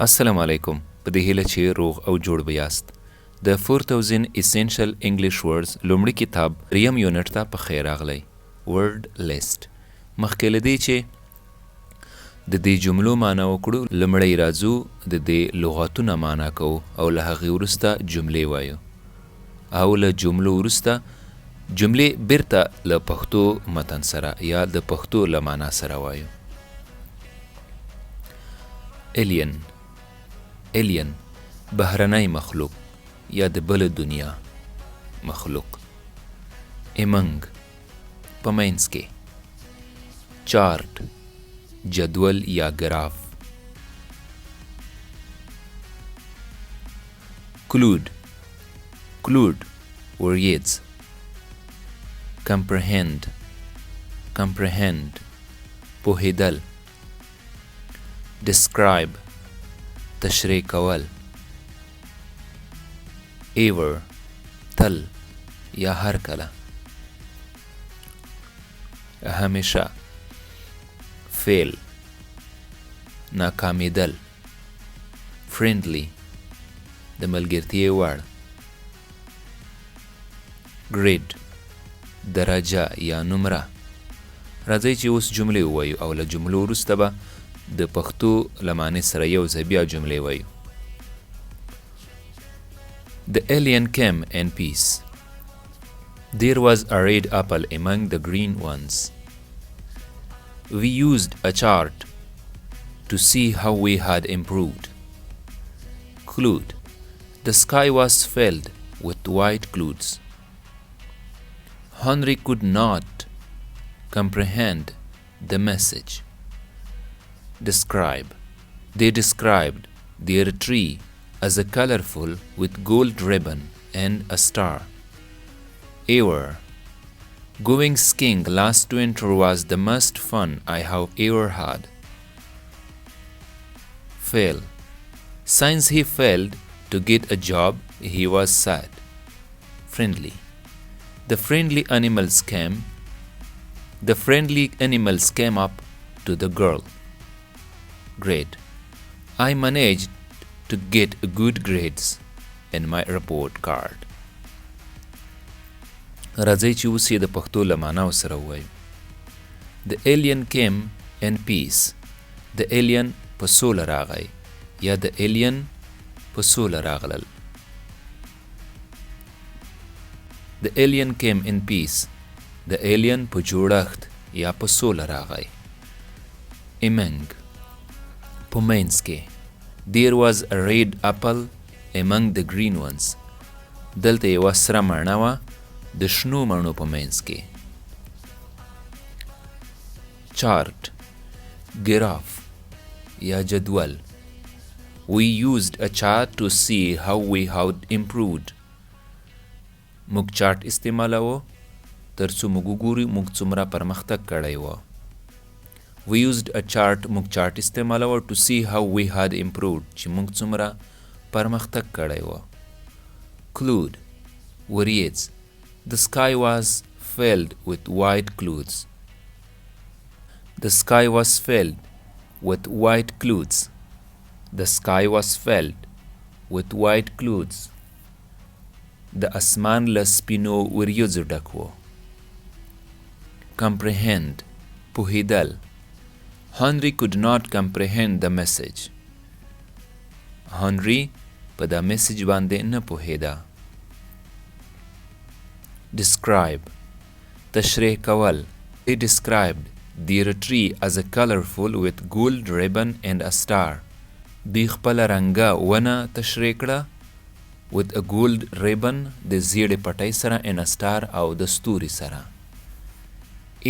السلام علیکم. په دې هیله چې روغ او جوړ به یاست. د 4000 Essential English Words لومړی کتاب دریم یونېټ ته په خیر راغلی. ورډ لیست. مخکې له دې چې د دې جملو معنا وکړو، لومړی راځو د دې لغاتونه معنا کوو او له هغې وروسته جملې وایو او له جملو وروسته جملې بیرته له پښتو متن سره یا د پښتو له معنا سره وایو. الین بهرنی مخلوق یا د بل دنیا مخلوق. امنګ په منځ کې. چارت جدول یا ګراف. کلود وریځ. comprehend پوهیدل. describe تشریح کول. ever تل یا هر کله. همیشه. fail ناکامیدل. friendly د ملګرتیا وړ. grade درجه یا نمره. راځئ چې اوس جملې ووایو او له جملو وروسته به د پښتو له معنی سره یو ځای بیا جملې وایو. The alien came in peace. There was a red apple among the green ones. We used a chart to see how we had improved. Clued. The sky was filled with white clouds. Henry could not comprehend the message. Describe. They described their tree as a colorful with gold ribbon and a star. Ever. Going skiing last winter was the most fun I have ever had. Fail. Since he failed to get a job, he was sad. Friendly. The friendly animals came up to the girl. Grade. I managed to get good grades in my report card. راځئ چې اوس یې د پښتو له معناو سره ووایو. The alien came in peace. د alien په سوله راغی یا د alien په سوله راغلل. The alien came in peace. د alien په جوړښت یا په سوله راغی. امنګ په منځ کې. There was a red apple among the green ones. دلته یوه سره مڼه وه د شنو مڼو په منځ کې. چارت ګراف یا جدول. We used a chart to see how we had improved. موږ چارت استعمالوو تر څو موږ وګورو موږ څومره پرمختګ کړی و. We used a chart موږ چارت استعمالوو to see how we had improved چې موږ څومره پرمختګ کړی و. Clued وریځ. The sky was filled with white clouds. The sky was filled with white clouds. The sky was filled with white clouds. د اسمان له سپینو وریځو ډک و. Comprehend پوهیدل. Henry could not comprehend the message. Henry په دا میسج باندې نه پوهیده. Describe تشریح کول. They described their tree as a colorful with gold ribbon and a star. دوی خپله رنګه ونه تشریح کړه with a gold ribbon د زیړې پټۍ سره and a star او د ستوري سره.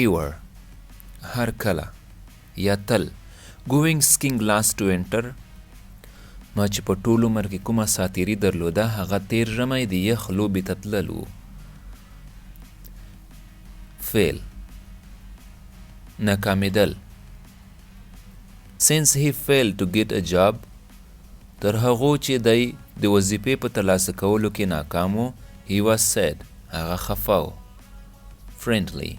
Ever هر کله یا تل. Going skiing last winter. ما چې په ټول عمر کې کومه ساتیري درلوده هغه تیر ژمی د یخ لوبې ته تللو. fail ناکامیدل. Since he failed to get a job. تر هغو چې دی د وظیفې په ترلاسه کولو کې ناکام و. He was sad. هغه خفه و. Friendly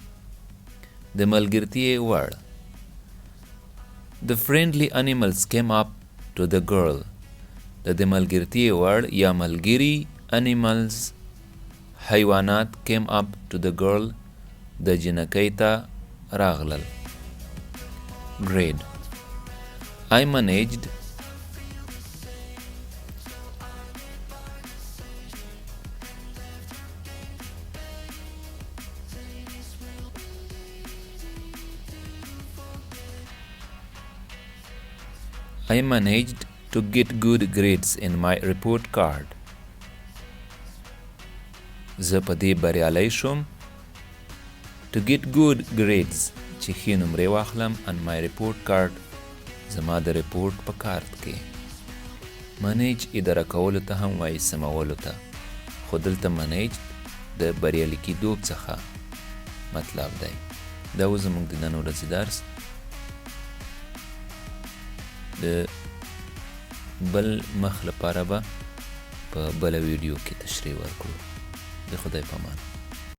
د ملګرتیا وړ. The friendly animals came up to the girl. د ملګرتي وړ یا ملګري animals حیوانات came up to the girl د جنکۍ ته راغلل. Grade. I managed to get good grades in my report card. زه په دې بریالی شوم to get good grades چې ښې نمرې واخلم on my report card زما د رپورټ په کارت کې. منیج اداره کولو ته هم وایي سمولو ته، خو دلته منیج د بریالي کېدو څخه مطلب دی. دا و زموږ د نن ورځې درس. د بل مخ لپاره به په بله ویډیو کې تشریح ورکړو. د خدای په امان.